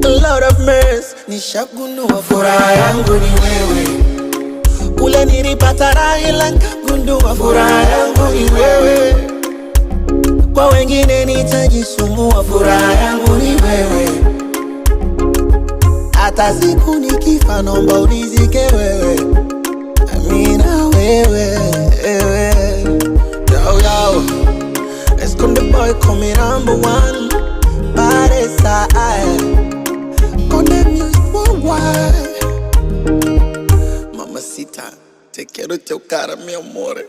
Lord of mercy, nishagundua furaha yangu ni wewe. Kule nilipata raha ila nikagundua furaha yangu ni wewe. Kwa wengine nitajisumbua, furaha yangu ni wewe. Hata siku nikifa naomba unizike wewe. Amina wewe. Yo yo, let's come the boy call me number one. Baddest side on the music worldwide. Mamacita, te quiero chocar mi amore.